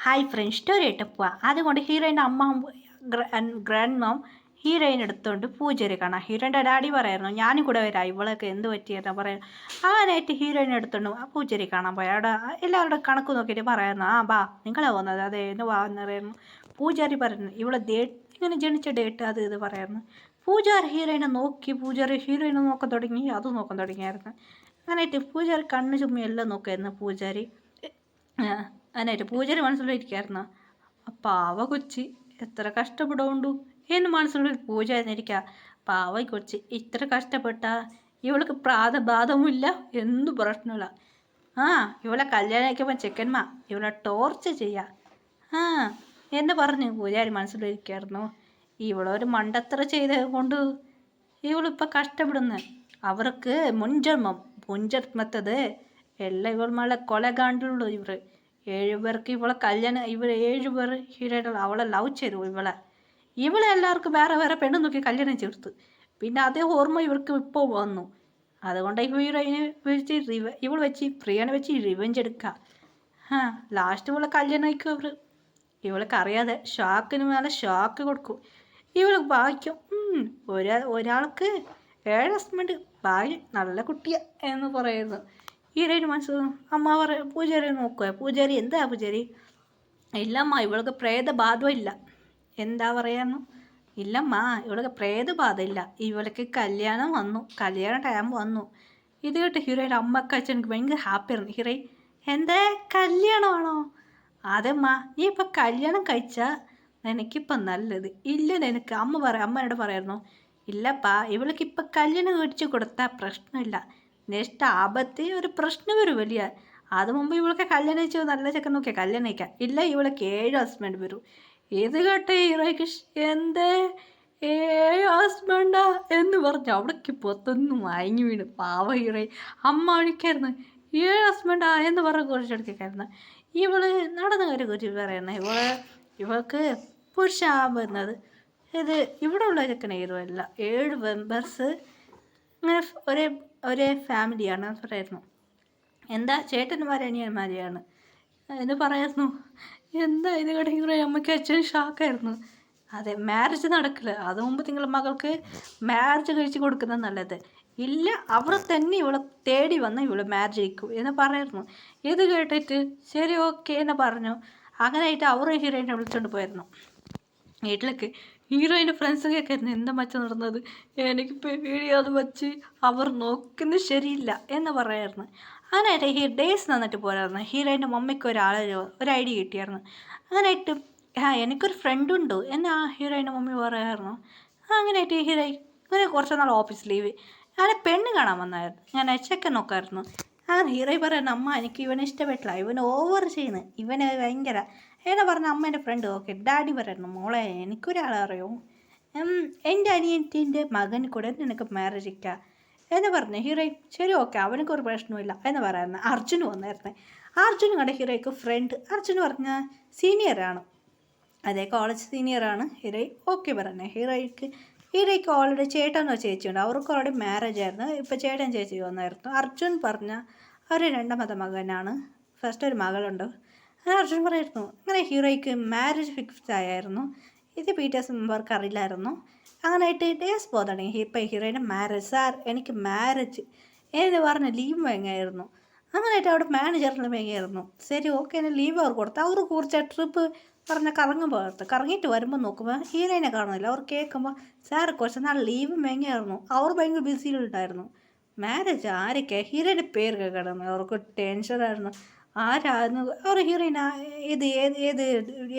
Hi friends story ആയിട്ട് പോവാം. അതുകൊണ്ട് ഹീറോയിൻ്റെ അമ്മ ഗ്രാൻഡ് മോം ഹീറോയിൻ എടുത്തുകൊണ്ട് പൂജാരി കാണാം. ഹീറോയിൻ്റെ ഡാഡി പറയായിരുന്നു ഞാനും കൂടെ വരാം, ഇവളൊക്കെ എന്ത് പറ്റിയെന്നാ പറയാം. അങ്ങനെയായിട്ട് ഹീറോയിൻ എടുത്തുകൊണ്ട് ആ പൂജാരി കാണാൻ പോയി. അവിടെ എല്ലാവരുടെ കണക്ക് നോക്കിയിട്ട് പറയായിരുന്നു, ആ ബാ നിങ്ങളെ പോകുന്നത് അതെ എന്ന് വാ എന്ന് പറയുന്നു. പൂജാരി പറയുന്നു ഇവളെ ഡേറ്റ് ഇങ്ങനെ ജനിച്ച ഡേറ്റ് അത് ഇത് പറയായിരുന്നു. പൂജാരി ഹീറോയിനെ നോക്കി, പൂജാരി ഹീറോയിനെ നോക്കാൻ തുടങ്ങി, അതും നോക്കാൻ തുടങ്ങിയായിരുന്നു. അങ്ങനെയായിട്ട് പൂജാരി കണ്ണ് ചുമ്മി എല്ലാം നോക്കായിരുന്നു പൂജാരി. അതിനായിട്ട് പൂജാരി മനസ്സിലിരിക്കായിരുന്നു, പാവ കൊച്ചി എത്ര കഷ്ടപ്പെടുകൊണ്ടു എന്ന് മനസ്സിലുള്ള പൂജാരിന്നിരിക്കുക. പാവ കൊച്ചി ഇത്ര കഷ്ടപ്പെട്ട ഇവൾക്ക് പ്രാതബാധവുമില്ല, എന്തു പ്രശ്നമില്ല. ഇവളെ കല്യാണം കഴിക്കുമ്പോൾ ചെക്കന്മാ ഇവളെ ടോർച്ചർ ചെയ്യാം എന്ന് പറഞ്ഞ് പൂജാരി മനസ്സിലിരിക്കായിരുന്നു. ഇവളൊരു മണ്ടത്തറ ചെയ്ത് കൊണ്ട് ഇവളിപ്പോൾ കഷ്ടപ്പെടുന്നു. അവർക്ക് മുൻജന്മത്തത് എല്ലാം ഇവൾ കൊലകാണ്ടുള്ളൂ. ഇവർ 7 പേർക്ക് ഇവളെ കല്യാണം, ഇവർ 7 പേർ ഹീറോയിലുള്ള അവളെ ലവ് ചെയ്തു. ഇവളെ എല്ലാവർക്കും വേറെ വേറെ പെണ്ണ് നോക്കി കല്യാണം ചേർത്തു. പിന്നെ അതേ ഓർമ്മ ഇവർക്ക് ഇപ്പോൾ വന്നു. അതുകൊണ്ട് ഹീറോയിനെ വെച്ച് ഇവൾ വെച്ച് പ്രിയനെ വെച്ച് റിവെഞ്ച് എടുക്കുക. ലാസ്റ്റ് ഇവളെ കല്യാണം കഴിക്കും അവർ. ഇവൾക്ക് അറിയാതെ ഷോക്കിന് മേലെ ഷോക്ക് കൊടുക്കും. ഇവൾക്ക് ഭാഗ്യം ഒരാൾക്ക് 7 ഹസ്ബൻഡ്, ഭാഗ്യം നല്ല കുട്ടിയാ എന്ന് പറയുന്നു. ഹീറോയിന് മനസ്സിലാവും. അമ്മ പൂജാരി നോക്കുക. പൂജാരി എന്താ പൂജാരി? ഇല്ലമ്മ ഇവൾക്ക് പ്രേതബാധമില്ല. എന്താ പറയാന്നു? ഇല്ലമ്മ ഇവൾക്ക് പ്രേതബാധ ഇല്ല, ഇവൾക്ക് കല്യാണം വന്നു, കല്യാണ ടൈം വന്നു. ഇത് കേട്ട് ഹീറോയിൻ്റെ അമ്മക്ക് അച്ഛനക്ക് ഭയങ്കര ഹാപ്പിയായിരുന്നു. ഹീറോയിൻ എന്താ കല്യാണമാണോ? അതമ്മ നീ ഇപ്പം കല്യാണം കഴിച്ചാൽ നിനക്കിപ്പം നല്ലത്. ഇല്ല നിനക്ക് അമ്മയോട് പറയായിരുന്നു, ഇല്ലപ്പാ ഇവൾക്കിപ്പം കല്യാണം കഴിച്ചു കൊടുത്താൽ പ്രശ്നമില്ല, നെക്സ്റ്റ് ആപത്തി ഒരു പ്രശ്നം വരും വലിയ. അത് മുമ്പ് ഇവൾക്ക് കല്യാണം കഴിച്ചു നല്ല ചെക്കൻ നോക്കിയാൽ കല്യാണം കഴിക്കാം. ഇല്ല ഇവൾക്ക് 7 ഹസ്ബൻഡ് വരും. ഇത് കേട്ടെ ഹീറോയ്ക്ക് എന്തേ 7 ഹസ്ബൻഡാ എന്ന് പറഞ്ഞു അവിടേക്ക് പൊത്തൊന്ന് മയങ്ങി വീണ്. പാവ ഹീറോയിൻ അമ്മ ഒഴിക്കായിരുന്നു. 7 ഹസ്ബൻഡാ എന്ന് പറഞ്ഞ് കുറിച്ചെടുക്കായിരുന്നു. ഇവള് നടന്ന കാര്യം കുറിച്ച് പറയുന്നത്, ഇവൾക്ക് പുരുഷാവുന്നത് ഇത് ഇവിടെ ഉള്ള ചെക്കൻ ഹീറോയല്ല, 7 മെമ്പേഴ്സ് അങ്ങനെ ഒരേ ഫാമിലിയാണ് പറയായിരുന്നു. എന്താ ചേട്ടന്മാർ അനിയന്മാരെയാണ് എന്ന് പറയായിരുന്നു. എന്താ ഇത് കേട്ട് ഹീറോ അമ്മയ്ക്ക് അച്ഛൻ ഷാക്കായിരുന്നു. അതെ മാരേജ് നടക്കില്ല, അത് മുമ്പ് നിങ്ങളുടെ മകൾക്ക് മാരേജ് കഴിച്ച് കൊടുക്കുന്നത് നല്ലത്. ഇല്ല അവർ തന്നെ ഇവളെ തേടി വന്ന് ഇവള് മാരേജ് കഴിക്കും എന്ന് പറയായിരുന്നു. ഇത് കേട്ടിട്ട് ശരി ഓക്കെ എന്ന് പറഞ്ഞു. അങ്ങനെയായിട്ട് അവർ ഹീറോയിനെ വിളിച്ചുകൊണ്ട് പോയിരുന്നു വീട്ടിലേക്ക്. ഹീറോയിൻ്റെ ഫ്രണ്ട്സ് കേൾക്കായിരുന്നു എന്താ മച്ച നടന്നത്, എനിക്ക് പേടിയാതെ വച്ച് അവർ നോക്കുന്നത് ശരിയില്ല എന്ന് പറയായിരുന്നു. അങ്ങനെയായിട്ട് ഡേയ്സ് നന്നിട്ട് പോരായിരുന്നു. ഹീറോയിൻ്റെ മമ്മിക്ക് ഒരു ഐഡിയ കിട്ടിയായിരുന്നു. അങ്ങനെയായിട്ട് എനിക്കൊരു ഫ്രണ്ടുണ്ട് എന്ന് ഹീറോയിൻ്റെ മമ്മി പറയായിരുന്നു. അങ്ങനെയായിട്ട് ഹീറോയിൻ അങ്ങനെ കുറച്ച് നാൾ ഓഫീസ് ലീവ് ഞാൻ പെണ്ണ് കാണാൻ വന്നായിരുന്നു. ഞാൻ ചെക്കൻ നോക്കായിരുന്നു. അങ്ങനെ ഹീറോയിൻ പറയുന്നു, അമ്മ എനിക്ക് ഇവനെ ഇഷ്ടപ്പെട്ടില്ല, ഇവന് ഓവർ ചെയ്യുന്നു, ഇവന് ഭയങ്കര ഏതാ പറഞ്ഞ. അമ്മേൻ്റെ ഫ്രണ്ട് ഓക്കെ. ഡാഡി പറയുന്നു, മോളെ എനിക്കൊരാളെ അറിയോ, എൻ്റെ അനിയത്തിൻ്റെ മകൻ കൂടെ നിനക്ക് മാരേജ് കഴിക്കാം എന്ന് പറഞ്ഞു. ഹീറോയിൻ ശരി ഓക്കെ അവനക്ക് ഒരു പ്രശ്നമില്ല എന്ന് പറയുന്നത്. അർജുൻ വന്നായിരുന്നു. അർജുൻ കണ്ട ഹീറോയ്ക്ക് ഫ്രണ്ട്. അർജുൻ പറഞ്ഞ സീനിയറാണ്, അതേ കോളേജ് സീനിയറാണ്. ഹീറോയിൻ ഓക്കെ പറഞ്ഞു. ഹീറോയ്ക്ക് ഓൾറെഡി ചേട്ടനോ ചേച്ചിയുണ്ട്, അവർക്ക് ഓൾറെഡി മാരേജ് ആയിരുന്നു. ഇപ്പോൾ ചേട്ടൻ ചേച്ചി വന്നായിരുന്നു. അർജുൻ പറഞ്ഞ ഒരു 2ാമത്തെ മകനാണ്, ഫസ്റ്റ് ഒരു മകളുണ്ട്. അങ്ങനെ അർജുൻ പറയായിരുന്നു. അങ്ങനെ ഹീറോയ്ക്ക് മാരേജ് ഫിക്സ് ആയിരുന്നു. ഇത് പീറ്റേഴ്സ് മെമ്പർക്ക് അറിയില്ലായിരുന്നു. അങ്ങനെയായിട്ട് ഡേയ്സ് പോകണം. ഇപ്പം ഹീറോയിൻ്റെ മാരേജ്, സാർ എനിക്ക് മാരേജ് എന്ന് പറഞ്ഞ് ലീവ് വാങ്ങിയായിരുന്നു. അങ്ങനെയായിട്ട് അവിടെ മാനേജറിന് വാങ്ങിയായിരുന്നു. ശരി ഓക്കെ എന്ന് ലീവ് അവർ കൊടുത്തു. അവർ കുറച്ച് ട്രിപ്പ് പറഞ്ഞാൽ കറങ്ങാൻ പോകത്ത്. കറങ്ങിയിട്ട് വരുമ്പോൾ നോക്കുമ്പോൾ ഹീറോയിനെ കാണുന്നില്ല. അവർ കേൾക്കുമ്പോൾ സാർ കുറച്ച് നാൾ ലീവ് വാങ്ങിയായിരുന്നു. അവർ ഭയങ്കര ബിസിയിലുണ്ടായിരുന്നു. മാരേജ് ആരൊക്കെ ഹീറോയിൻ്റെ പേര് കേൾക്കണം. അവർക്ക് ടെൻഷനായിരുന്നു. ആരായിരുന്നു അവർ ഹീറോയിൻ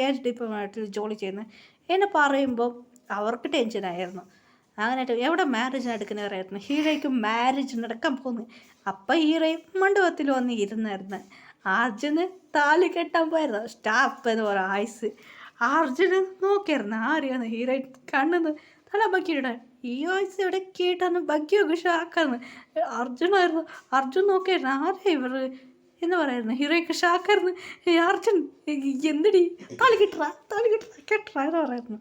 ഏത് ഡിപ്പാർട്ട്മെൻറ്റിൽ ജോലി ചെയ്യുന്നത് എന്ന് പറയുമ്പോൾ അവർക്ക് ടെൻഷനായിരുന്നു. അങ്ങനെയായിട്ട് എവിടെ മാരേജ് നടക്കുന്നവരായിരുന്നു. ഹീറോയ്ക്ക് മാരേജ് നടക്കാൻ പോകുന്നു. അപ്പം ഹീറോയിൻ മണ്ഡപത്തിൽ വന്ന് ഇരുന്നായിരുന്നു. അർജുന് താലി കെട്ടാൻ പോയിരുന്നു. സ്റ്റാഫ് എന്ന് പറയുക ആയുസ്. അർജുന് നോക്കിയായിരുന്നു ആരെയാണ് ഹീറോയിൻ കണ്ണെന്ന് തല ബക്കിയിടാൻ. ഈ ആയുസ് ഇവിടെ കേട്ടാന്ന് ബക്കിയൊക്കെ ഷാക്കാന്ന് അർജുനായിരുന്നു. അർജുൻ നോക്കിയായിരുന്നു ആരാ ഇവർ എന്ന് പറയായിരുന്നു. ഹീറോയ്ക്ക് ഷാക്കായിരുന്നു. അർജുൻ എന്തിടി താലി കെട്ടറ എന്ന് പറയായിരുന്നു.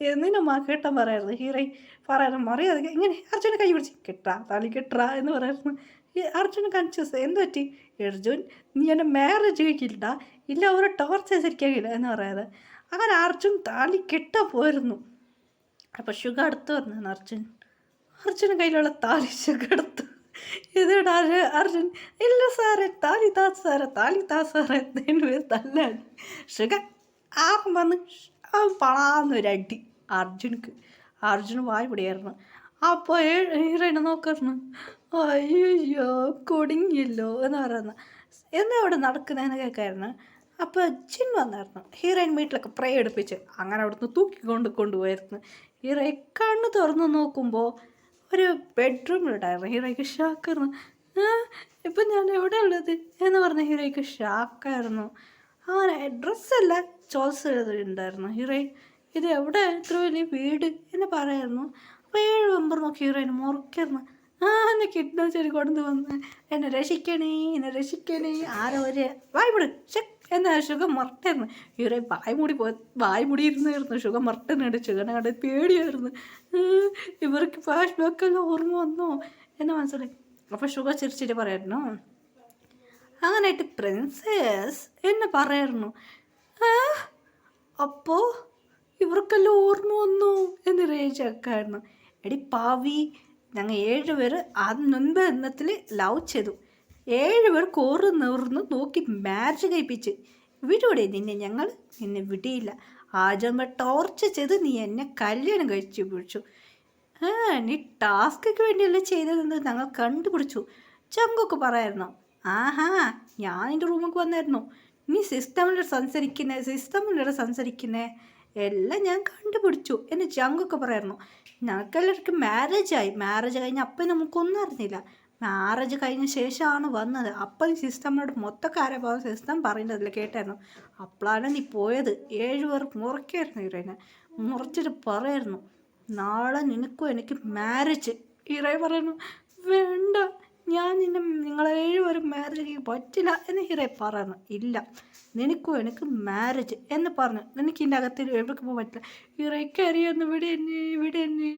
എന്തിനമ്മ കേട്ടാൻ പറയായിരുന്നു. ഹീറോയിൻ പറയാനും മറിയാതെ ഇങ്ങനെ അർജുനെ കൈ പിടിച്ച് താലി കെട്ടറ എന്ന് പറയായിരുന്നു. ഈ അർജുൻ കൺഫ്യൂസ് എന്ത് പറ്റി അർജുൻ നീ എന്നെ മാരേജ് കഴിക്കില്ല ഇല്ല അവരെ ടോർച്ചർ ശരിക്കാകില്ല എന്ന് പറയാതെ അങ്ങനെ അർജുൻ താലി കെട്ടാൻ പോയിരുന്നു. അപ്പോൾ ഷുഗ അടുത്ത് വന്നു അർജുന് കയ്യിലുള്ള താലി ഷുഗ എടുത്തു. ഇതിവിടെ അർജുൻ ഇല്ല സാറേ താലി താ സാറേ പേര് തല്ലാണ്. ഷുഗ ആറും വന്ന് പളാന്നൊരടി അർജുന് വായ് പിടിയായിരുന്നു. അപ്പോൾ ഹീറോയിനെ നോക്കായിരുന്നു. അയ്യോ കുടുങ്ങിയല്ലോ എന്ന് പറയുന്ന എന്താ അവിടെ നടക്കുന്നതെന്ന് കേൾക്കായിരുന്നു. അപ്പോൾ ജിൻ വന്നായിരുന്നു. ഹീറോയിൻ വീട്ടിലൊക്കെ പ്രേ എടുപ്പിച്ച് അങ്ങനെ അവിടുന്ന് കൊണ്ടുപോയിരുന്നു. ഹീറോയെ കണ്ണ് തുറന്ന് നോക്കുമ്പോൾ ഒരു ബെഡ്റൂമിലുണ്ടായിരുന്നു. ഹീറോയ്ക്ക് ഷാക്കായിരുന്നു. ഇപ്പം ഞാൻ എവിടെ ഉള്ളത് എന്ന് പറഞ്ഞ ഹീറോയ്ക്ക് ഷാക്കായിരുന്നു. അങ്ങനെ ഡ്രസ്സല്ല ചോയ്സ് ഉണ്ടായിരുന്നു. ഹീറോയിൻ ഇത് എവിടെ ഇത്ര വലിയ വീട് എന്ന് പറയായിരുന്നു. അപ്പോൾ 7 മെമ്പർ നോക്കി ഹീറോയിന് മുറിക്കായിരുന്നു. എന്നെ കിഡ്നാപ്പ് ചെയ്ത് കൊണ്ടുവന്ന് എന്നെ രക്ഷിക്കണേ ആരോ ഒരു വായ്പിട് എന്നാ ഷുഗർ മറട്ടായിരുന്നു. ഹീറോ വായ് മൂടിയിരുന്നായിരുന്നു. ഷുഗർ മറട്ടുന്നുണ്ട്. ഷുഗറിനെ കണ്ട് പേടിയായിരുന്നു. ഇവർക്ക് ഫ്ലാഷ് ബാക്കെല്ലാം ഓർമ്മ വന്നോ എന്ന് മനസ്സിലായി. അപ്പോൾ ഷുഗർ ചിരിച്ചിട്ട് പറയായിരുന്നു അങ്ങനെയായിട്ട് പ്രിൻസസ് എന്ന് പറയായിരുന്നു. അപ്പോൾ ഇവർക്കെല്ലാം ഓർമ്മ വന്നു എന്ന് റേജാക്കായിരുന്നു. എടി പാവി ഞങ്ങൾ 7 പേര് മുൻപ് എണ്ണത്തിൽ ലവ് ചെയ്തു. 7 പേർ കോർന്ന് നോക്കി മാരേജ് കഴിപ്പിച്ച് വിടൂടെ ഞങ്ങൾ നിന്നെ വിടിയില്ല. ആജമ്മ ടോർച്ചർ ചെയ്ത് നീ എന്നെ കല്യാണം കഴിച്ചു പിടിച്ചു. നീ ടാസ്കൊക്കെ വേണ്ടിയല്ലേ ചെയ്തതെന്ന് ഞങ്ങൾ കണ്ടുപിടിച്ചു. ചങ്കൊക്കെ പറയായിരുന്നു. ആഹാ ഞാൻ എൻ്റെ റൂമിലേക്ക് വന്നായിരുന്നു. നീ സിസ്റ്റമിലൂടെ സംസാരിക്കുന്നേ എല്ലാം ഞാൻ കണ്ടുപിടിച്ചു എന്ന് ജങ്കൊക്കെ പറയായിരുന്നു. ഞങ്ങൾക്കെല്ലാവർക്കും മാരേജ് കഴിഞ്ഞ് അപ്പം നമുക്കൊന്നും അറിഞ്ഞില്ല. മാരേജ് കഴിഞ്ഞ ശേഷമാണ് വന്നത്. അപ്പം സിസ്റ്റമിനോട് മൊത്തക്കാരെ പോകുന്ന സിസ്റ്റം പറയുന്നതിൽ കേട്ടായിരുന്നു. അപ്പോഴാണ് നീ പോയത്. 7 പേർ മുറിക്കായിരുന്നു ഹീറോയിനെ. മുറിച്ചിട്ട് പറയായിരുന്നു നാളെ നിനക്കും എനിക്ക് മാരേജ്. ഹീറോയി പറയുന്നു വേണ്ട ഞാൻ നിങ്ങളെ 7 പേരും മാരേജ് ചെയ്യാൻ പറ്റില്ല എന്ന് ഹീറോയി പറയുന്നു. ഇല്ല നിനക്കും എനിക്ക് മാരേജ് എന്ന് പറഞ്ഞു. എനിക്ക് ഇതിൻ്റെ അകത്ത് എവിടേക്ക് പോകാൻ പറ്റില്ല. ഹീറോയ്ക്ക് അറിയാമെന്ന് ഇവിടെ തന്നെ